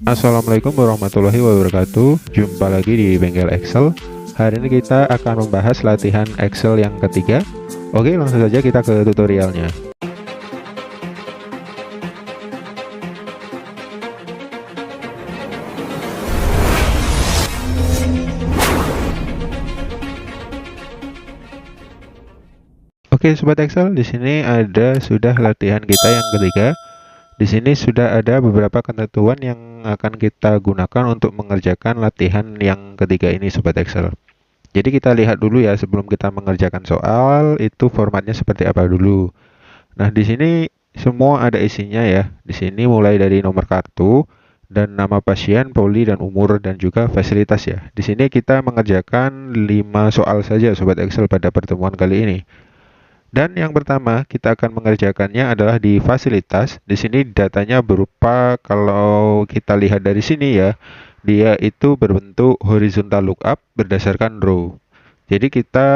Assalamualaikum warahmatullahi wabarakatuh. Jumpa lagi di Bengkel Excel. Hari ini kita akan membahas latihan Excel yang ketiga. Oke, langsung saja kita ke tutorialnya. Oke, sobat Excel, di sini sudah latihan kita yang ketiga. Di sini sudah ada beberapa ketentuan yang akan kita gunakan untuk mengerjakan latihan yang ketiga ini, sobat Excel. Jadi kita lihat dulu ya sebelum kita mengerjakan soal itu formatnya seperti apa dulu. Nah, di sini semua ada isinya ya. Di sini mulai dari nomor kartu dan nama pasien, poli dan umur dan juga fasilitas ya. Di sini kita mengerjakan 5 soal saja sobat Excel pada pertemuan kali ini. Dan yang pertama kita akan mengerjakannya adalah di fasilitas. Di sini datanya berupa, kalau kita lihat dari sini ya, dia itu berbentuk horizontal lookup berdasarkan row. Jadi kita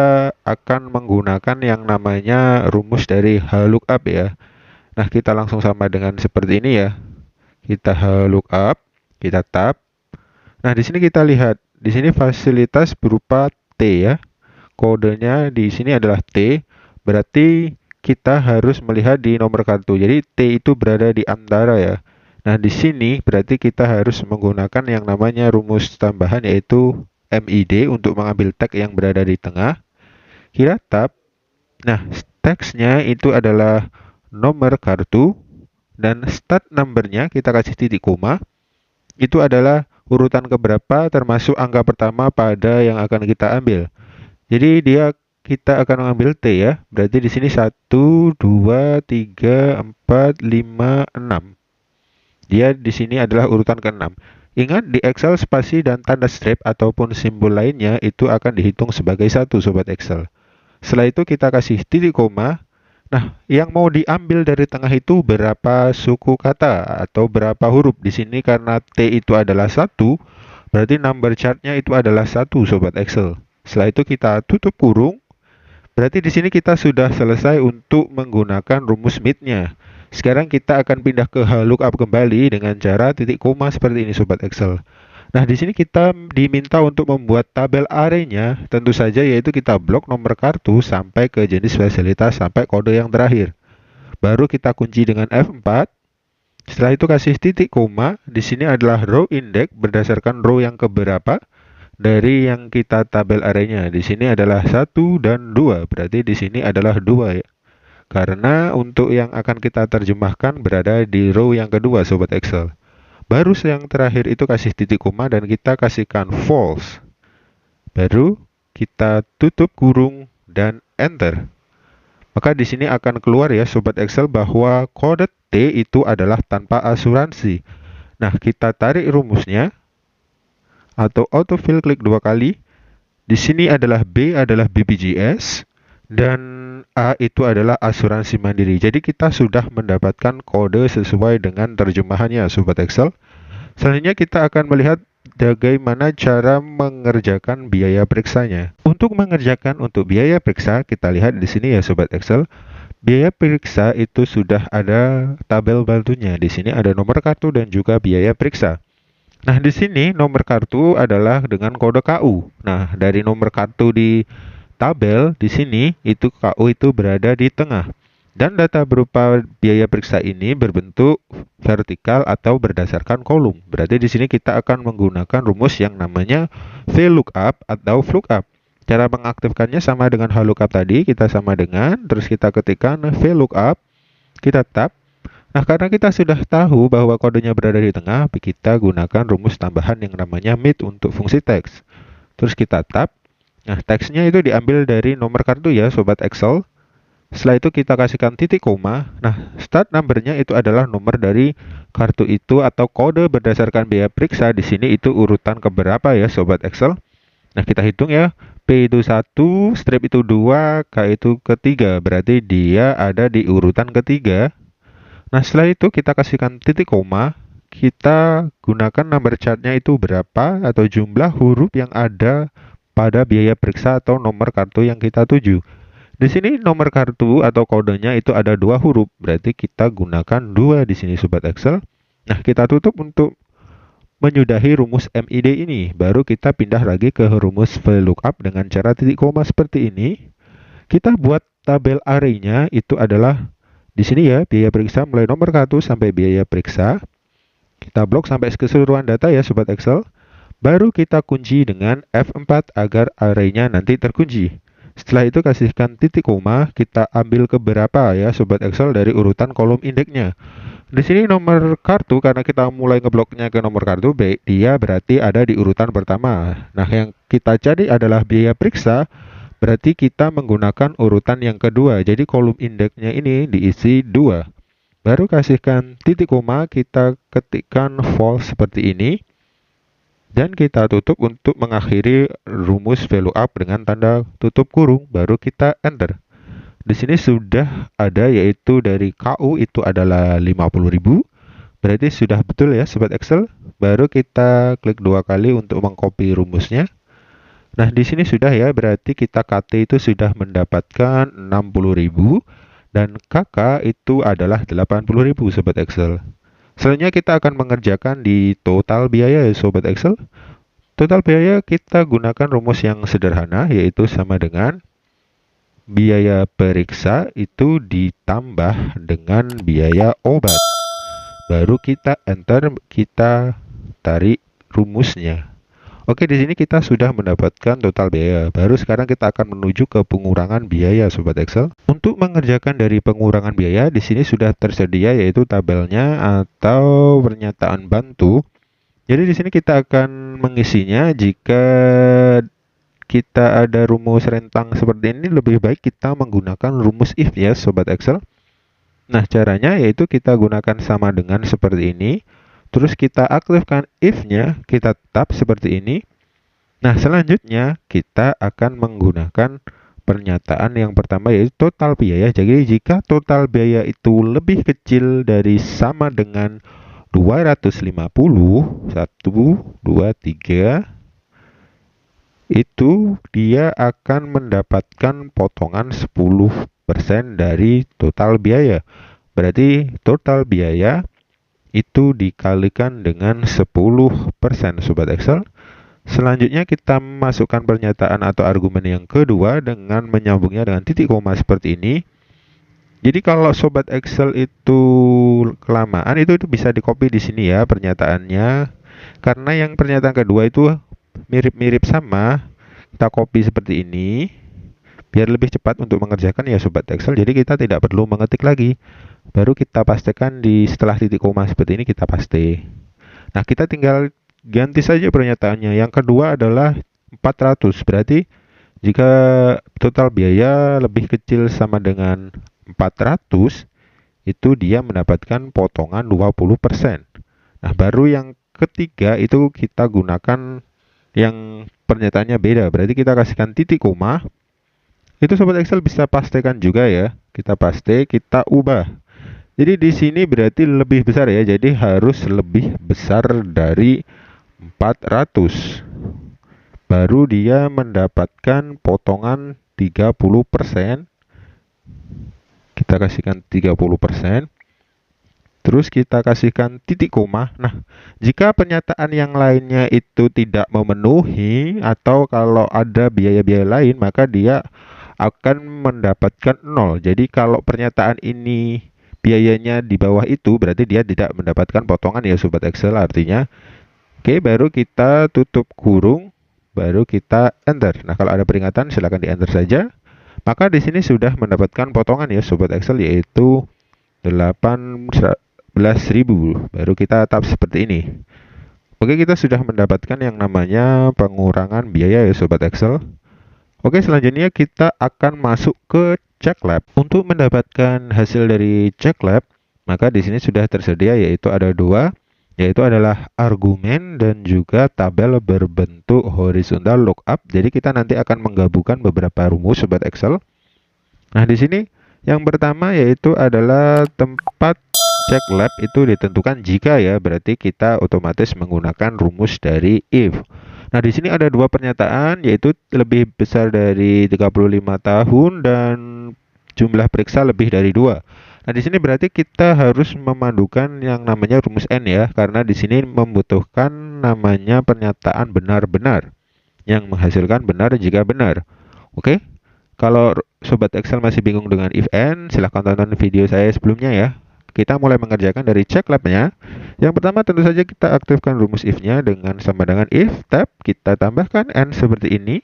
akan menggunakan yang namanya rumus dari HLOOKUP ya. Nah, kita langsung sama dengan seperti ini ya. Kita HLOOKUP, kita tab. Nah, di sini kita lihat, di sini fasilitas berupa T ya. Kodenya di sini adalah T. Berarti kita harus melihat di nomor kartu. Jadi T itu berada di antara ya. Nah, di sini berarti kita harus menggunakan yang namanya rumus tambahan yaitu MID untuk mengambil tag yang berada di tengah. Kita tab. Nah, teksnya itu adalah nomor kartu dan start numbernya kita kasih titik koma. Itu adalah urutan keberapa termasuk angka pertama pada yang akan kita ambil. Jadi kita akan mengambil T ya. Berarti di sini 1 2 3 4 5 6. Dia di sini adalah urutan ke-6. Ingat di Excel spasi dan tanda strip ataupun simbol lainnya itu akan dihitung sebagai satu sobat Excel. Setelah itu kita kasih titik koma. Nah, yang mau diambil dari tengah itu berapa suku kata atau berapa huruf. Di sini karena T itu adalah satu, berarti number chartnya itu adalah satu sobat Excel. Setelah itu kita tutup kurung. Berarti di sini kita sudah selesai untuk menggunakan rumus MID-nya. Sekarang kita akan pindah ke HLOOKUP kembali dengan cara titik koma seperti ini sobat Excel. Nah, di sini kita diminta untuk membuat tabel array-nya, tentu saja yaitu kita blok nomor kartu sampai ke jenis fasilitas sampai kode yang terakhir. Baru kita kunci dengan F4. Setelah itu kasih titik koma. Di sini adalah row index berdasarkan row yang keberapa dari yang kita tabel array-nya. Di sini adalah 1 dan 2. Berarti di sini adalah 2 ya. Karena untuk yang akan kita terjemahkan berada di row yang kedua sobat Excel. Baru yang terakhir itu kasih titik koma dan kita kasihkan false. Baru kita tutup kurung dan enter. Maka di sini akan keluar ya sobat Excel bahwa kode T itu adalah tanpa asuransi. Nah, kita tarik rumusnya atau autofill klik 2 kali. Di sini adalah B adalah BPJS dan A itu adalah asuransi mandiri. Jadi kita sudah mendapatkan kode sesuai dengan terjemahannya sobat Excel. Selanjutnya kita akan melihat bagaimana cara mengerjakan biaya periksanya. Untuk mengerjakan untuk biaya periksa, kita lihat di sini ya sobat Excel. Biaya periksa itu sudah ada tabel bantunya. Di sini ada nomor kartu dan juga biaya periksa. Nah, di sini nomor kartu adalah dengan kode KU. Nah, dari nomor kartu di tabel di sini itu KU itu berada di tengah. Dan data berupa biaya periksa ini berbentuk vertikal atau berdasarkan kolom. Berarti di sini kita akan menggunakan rumus yang namanya VLOOKUP atau VLOOKUP. Cara mengaktifkannya sama dengan HLOOKUP tadi, kita sama dengan, terus kita ketikkan VLOOKUP, kita tab. Nah, karena kita sudah tahu bahwa kodenya berada di tengah, kita gunakan rumus tambahan yang namanya MID untuk fungsi teks. Terus kita tab. Nah, teksnya itu diambil dari nomor kartu ya, sobat Excel. Setelah itu kita kasihkan titik koma. Nah, start numbernya itu adalah nomor dari kartu itu atau kode berdasarkan biaya periksa. Di sini itu urutan keberapa ya, sobat Excel. Nah, kita hitung ya. P itu 1, strip itu 2, K itu ketiga. Berarti dia ada di urutan ketiga. Nah, setelah itu kita kasihkan titik koma, kita gunakan number chartnya itu berapa atau jumlah huruf yang ada pada biaya periksa atau nomor kartu yang kita tuju. Di sini nomor kartu atau kodenya itu ada 2 huruf, berarti kita gunakan 2 di sini sobat Excel. Nah, kita tutup untuk menyudahi rumus MID ini, baru kita pindah lagi ke rumus VLOOKUP dengan cara titik koma seperti ini. Kita buat tabel arraynya itu adalah di sini ya, biaya periksa mulai nomor kartu sampai biaya periksa. Kita blok sampai keseluruhan data ya Sobat Excel. Baru kita kunci dengan F4 agar arraynya nanti terkunci. Setelah itu kasihkan titik koma, kita ambil ke berapa ya Sobat Excel dari urutan kolom indeksnya. Di sini nomor kartu, karena kita mulai ngebloknya ke nomor kartu, dia berarti ada di urutan pertama. Nah, yang kita cari adalah biaya periksa, berarti kita menggunakan urutan yang kedua. Jadi kolom indeksnya ini diisi 2. Baru kasihkan titik koma, kita ketikkan false seperti ini. Dan kita tutup untuk mengakhiri rumus VLOOKUP dengan tanda tutup kurung, baru kita enter. Di sini sudah ada, yaitu dari KU itu adalah 50.000. Berarti sudah betul ya Sobat Excel. Baru kita klik 2 kali untuk mengcopy rumusnya. Nah, di sini sudah ya, berarti kita KT itu sudah mendapatkan 60.000 dan KK itu adalah 80.000 Sobat Excel. Selanjutnya kita akan mengerjakan di total biaya ya Sobat Excel. Total biaya kita gunakan rumus yang sederhana, yaitu sama dengan biaya periksa itu ditambah dengan biaya obat. Baru kita enter, kita tarik rumusnya. Oke, di sini kita sudah mendapatkan total biaya. Baru sekarang kita akan menuju ke pengurangan biaya Sobat Excel. Untuk mengerjakan dari pengurangan biaya, di sini sudah tersedia yaitu tabelnya atau pernyataan bantu. Jadi di sini kita akan mengisinya. Jika kita ada rumus rentang seperti ini, lebih baik kita menggunakan rumus if ya Sobat Excel. Nah, caranya yaitu kita gunakan sama dengan seperti ini. Terus kita aktifkan if-nya, kita tap seperti ini. Nah, selanjutnya kita akan menggunakan pernyataan yang pertama yaitu total biaya. Jadi jika total biaya itu lebih kecil dari sama dengan 250, 1, 2, 3, itu dia akan mendapatkan potongan 10% dari total biaya. Berarti total biaya itu dikalikan dengan 10% Sobat Excel. Selanjutnya kita masukkan pernyataan atau argumen yang kedua dengan menyambungnya dengan titik koma seperti ini. Jadi kalau Sobat Excel itu kelamaan, itu bisa di copy di sini ya pernyataannya. Karena yang pernyataan kedua itu mirip-mirip sama, kita copy seperti ini biar lebih cepat untuk mengerjakan ya Sobat Excel. Jadi kita tidak perlu mengetik lagi, baru kita pastikan di setelah titik koma seperti ini kita paste. Nah, kita tinggal ganti saja pernyataannya. Yang kedua adalah 400, berarti jika total biaya lebih kecil sama dengan 400, itu dia mendapatkan potongan 20%. Nah, baru yang ketiga itu kita gunakan yang pernyataannya beda, berarti kita kasihkan titik koma. Itu Sobat Excel bisa pastikan juga ya, kita paste, kita ubah. Jadi di sini berarti lebih besar ya, jadi harus lebih besar dari 400. Baru dia mendapatkan potongan 30%. Kita kasihkan 30%. Terus kita kasihkan titik koma. Nah, jika pernyataan yang lainnya itu tidak memenuhi atau kalau ada biaya-biaya lain, maka dia akan mendapatkan 0. Jadi kalau pernyataan ini biayanya di bawah itu, berarti dia tidak mendapatkan potongan ya Sobat Excel. Artinya, oke, baru kita tutup kurung, baru kita enter. Nah, kalau ada peringatan silahkan di enter saja. Maka di sini sudah mendapatkan potongan ya Sobat Excel, yaitu 18.000. Baru kita tap seperti ini. Oke, kita sudah mendapatkan yang namanya pengurangan biaya ya Sobat Excel. Oke, selanjutnya kita akan masuk ke CheckLab. Untuk mendapatkan hasil dari CheckLab, maka di sini sudah tersedia yaitu ada 2, yaitu adalah argumen dan juga tabel berbentuk horizontal lookup. Jadi kita nanti akan menggabungkan beberapa rumus Sobat Excel. Nah, di sini yang pertama yaitu adalah tempat CheckLab itu ditentukan jika ya, berarti kita otomatis menggunakan rumus dari if. Nah, di sini ada 2 pernyataan yaitu lebih besar dari 35 tahun dan jumlah periksa lebih dari 2. Nah, di sini berarti kita harus memadukan yang namanya rumus N ya, karena di sini membutuhkan namanya pernyataan benar-benar yang menghasilkan benar jika benar. Oke, kalau Sobat Excel masih bingung dengan if N, silahkan tonton video saya sebelumnya ya. Kita mulai mengerjakan dari check lab-nya. Yang pertama tentu saja kita aktifkan rumus if-nya dengan sama dengan if tab, kita tambahkan N seperti ini.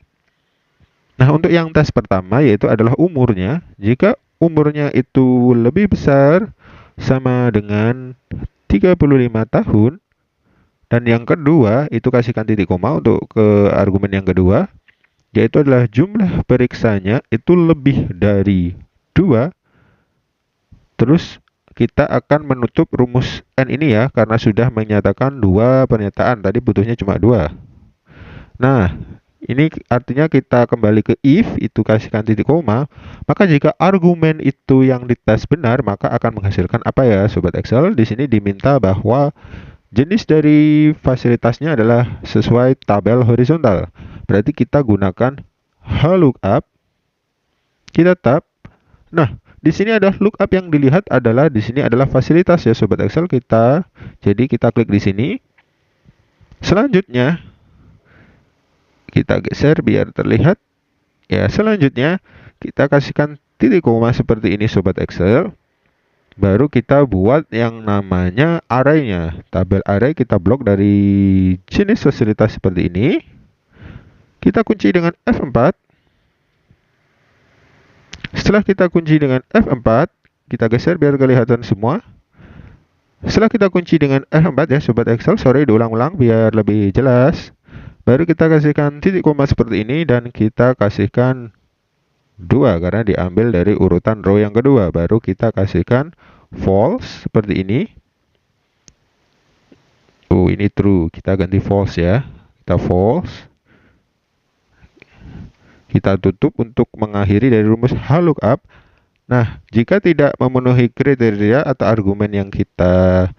Nah, untuk yang tes pertama yaitu adalah umurnya. Jika umurnya itu lebih besar sama dengan 35 tahun, dan yang kedua itu kasihkan titik koma untuk ke argumen yang kedua, yaitu adalah jumlah periksanya itu lebih dari 2. Terus kita akan menutup rumus N ini ya, karena sudah menyatakan dua pernyataan, tadi butuhnya cuma 2. Nah, ini artinya kita kembali ke if, itu kasihkan titik koma, maka jika argumen itu yang dites benar, maka akan menghasilkan apa ya Sobat Excel? Di sini diminta bahwa jenis dari fasilitasnya adalah sesuai tabel horizontal. Berarti kita gunakan HLOOKUP, kita tab. Nah, di sini ada lookup yang dilihat adalah di sini adalah fasilitas ya Sobat Excel kita. Jadi kita klik di sini. Selanjutnya kita geser biar terlihat. Ya, selanjutnya kita kasihkan titik koma seperti ini Sobat Excel. Baru kita buat yang namanya array-nya. Tabel array kita blok dari jenis fasilitas seperti ini. Kita kunci dengan F4. Setelah kita kunci dengan F4, kita geser biar kelihatan semua. Setelah kita kunci dengan F4 ya Sobat Excel, sorry diulang-ulang biar lebih jelas. Baru kita kasihkan titik koma seperti ini dan kita kasihkan 2 karena diambil dari urutan row yang kedua. Baru kita kasihkan false seperti ini. Oh, ini true. Kita ganti false ya. Kita false. Kita tutup untuk mengakhiri dari rumus HLOOKUP. Nah, jika tidak memenuhi kriteria atau argumen yang kita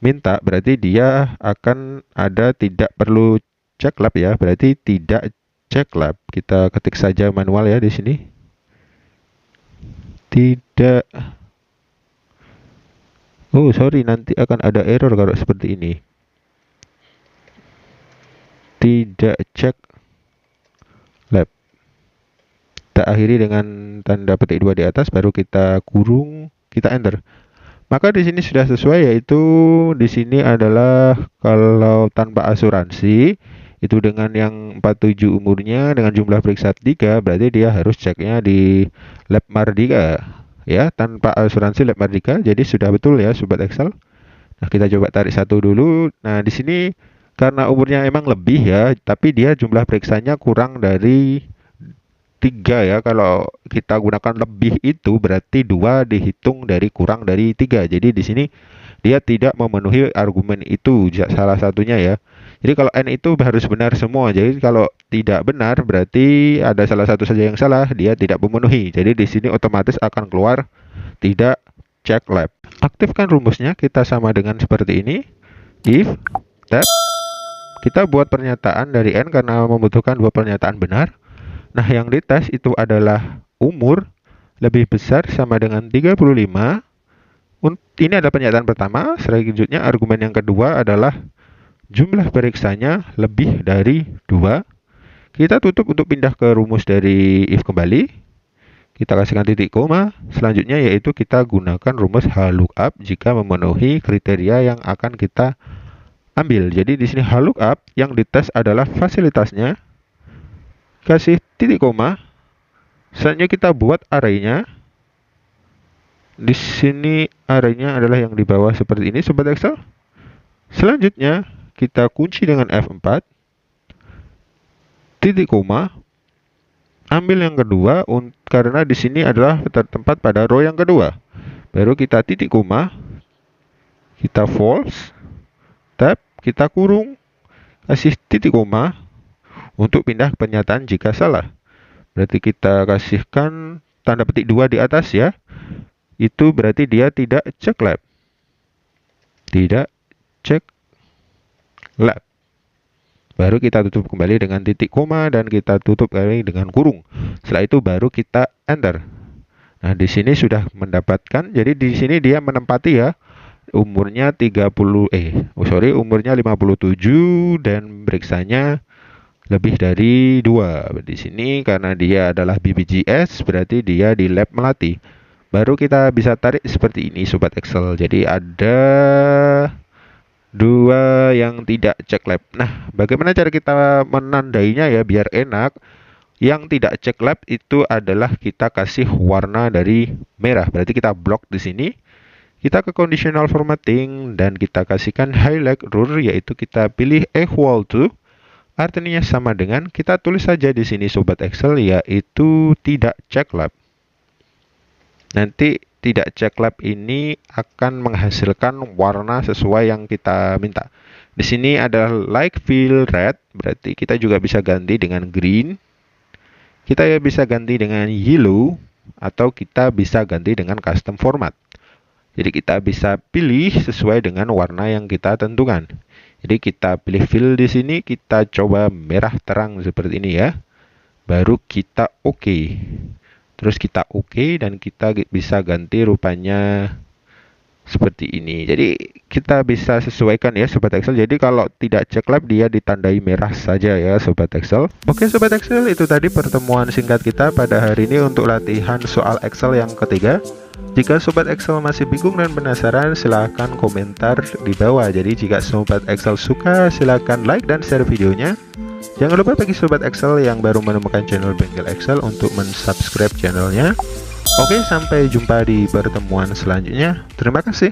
minta, berarti dia akan ada tidak perlu check lab ya. Berarti tidak check lab. Kita ketik saja manual ya di sini. Tidak. Oh, sorry, nanti akan ada error kalau seperti ini. Tidak check lab. Kita akhiri dengan tanda petik 2 di atas, baru kita kurung, kita enter. Maka di sini sudah sesuai, yaitu di sini adalah kalau tanpa asuransi itu dengan yang 47 umurnya dengan jumlah periksa 3, berarti dia harus ceknya di Lab Mardika ya, tanpa asuransi Lab Mardika. Jadi sudah betul ya Sobat Excel. Nah, kita coba tarik satu dulu. Nah, di sini karena umurnya emang lebih ya, tapi dia jumlah periksanya kurang dari 3 ya. Kalau kita gunakan lebih itu berarti 2 dihitung dari kurang dari 3. Jadi di sini dia tidak memenuhi argumen itu salah satunya ya. Jadi kalau N itu harus benar semua. Jadi kalau tidak benar berarti ada salah satu saja yang salah, dia tidak memenuhi. Jadi di sini otomatis akan keluar tidak check lab. Aktifkan rumusnya, kita sama dengan seperti ini. If tab, kita buat pernyataan dari N karena membutuhkan 2 pernyataan benar. Nah, yang dites itu adalah umur lebih besar sama dengan 35. Ini ada pernyataan pertama. Selanjutnya argumen yang kedua adalah jumlah periksanya lebih dari 2. Kita tutup untuk pindah ke rumus dari if kembali. Kita kasihkan titik koma. Selanjutnya yaitu kita gunakan rumus HLOOKUP jika memenuhi kriteria yang akan kita ambil. Jadi di sini HLOOKUP yang dites adalah fasilitasnya. Kasih titik koma. Selanjutnya kita buat array-nya. Di sini array-nya adalah yang di bawah seperti ini Sobat Excel. Selanjutnya kita kunci dengan F4. Titik koma. Ambil yang kedua karena di sini adalah tertempat pada row yang kedua. Baru kita titik koma. Kita false. Tab, kita kurung. Kasih titik koma untuk pindah pernyataan jika salah. Berarti kita kasihkan tanda petik 2 di atas ya. Itu berarti dia tidak check lab. Tidak check lab. Baru kita tutup kembali dengan titik koma dan kita tutup kembali dengan kurung. Setelah itu baru kita enter. Nah, di sini sudah mendapatkan. Jadi di sini dia menempati ya umurnya umurnya 57 dan periksanya lebih dari 2. Di sini karena dia adalah BPJS berarti dia di lab Melati. Baru kita bisa tarik seperti ini sobat Excel. Jadi ada 2 yang tidak cek lab. Nah, bagaimana cara kita menandainya ya biar enak? Yang tidak cek lab itu adalah kita kasih warna dari merah. Berarti kita blok di sini. Kita ke conditional formatting dan kita kasihkan highlight rule, yaitu kita pilih equal to, artinya sama dengan, kita tulis saja di sini sobat Excel yaitu tidak cek lab. Nanti tidak cek lab ini akan menghasilkan warna sesuai yang kita minta. Di sini adalah like fill red, berarti kita juga bisa ganti dengan green. Kita ya bisa ganti dengan yellow atau kita bisa ganti dengan custom format. Jadi kita bisa pilih sesuai dengan warna yang kita tentukan. Jadi kita pilih fill di sini, kita coba merah terang seperti ini ya. Baru kita oke. Terus kita oke dan kita bisa ganti rupanya seperti ini. Jadi kita bisa sesuaikan ya sobat Excel. Jadi kalau tidak cek lab dia ditandai merah saja ya sobat Excel. Oke sobat Excel, itu tadi pertemuan singkat kita pada hari ini untuk latihan soal Excel yang ketiga. Jika sobat Excel masih bingung dan penasaran, silahkan komentar di bawah. Jadi jika sobat Excel suka, silahkan like dan share videonya. Jangan lupa bagi sobat Excel yang baru menemukan channel Bengkel Excel untuk mensubscribe channelnya. Oke, sampai jumpa di pertemuan selanjutnya. Terima kasih.